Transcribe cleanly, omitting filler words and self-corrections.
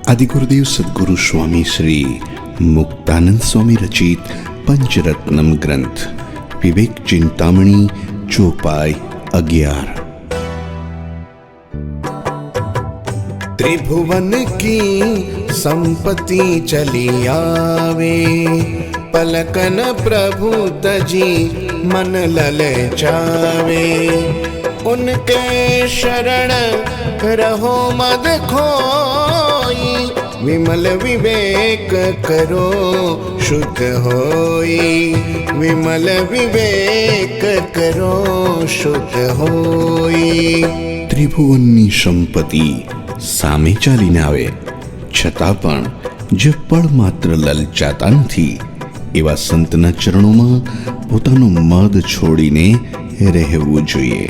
આદિગુરુદેવ સદગુરુ સ્વામી શ્રી મુક્તાનંદ સ્વામી રચિત પંચરત્નમ ગ્રંથ વિવેક ચિંતામણી ચોપાઈ 11। त्रिभुवन की संपत्ति चली आवे, पलकन प्रभु तजी मन ललचावे। उनके शरण रहो मद खोई, विमल विवेक करो शुद्ध होई। विमल विवेक करो शुद्ध होई। ત્રિભુવનની સંપત્તિ સામે ચાલીને આવે છતાં પણ જે પળ માત્ર લલચાતા નથી એવા સંતના ચરણોમાં પોતાનું મદ છોડીને રહેવું જોઈએ।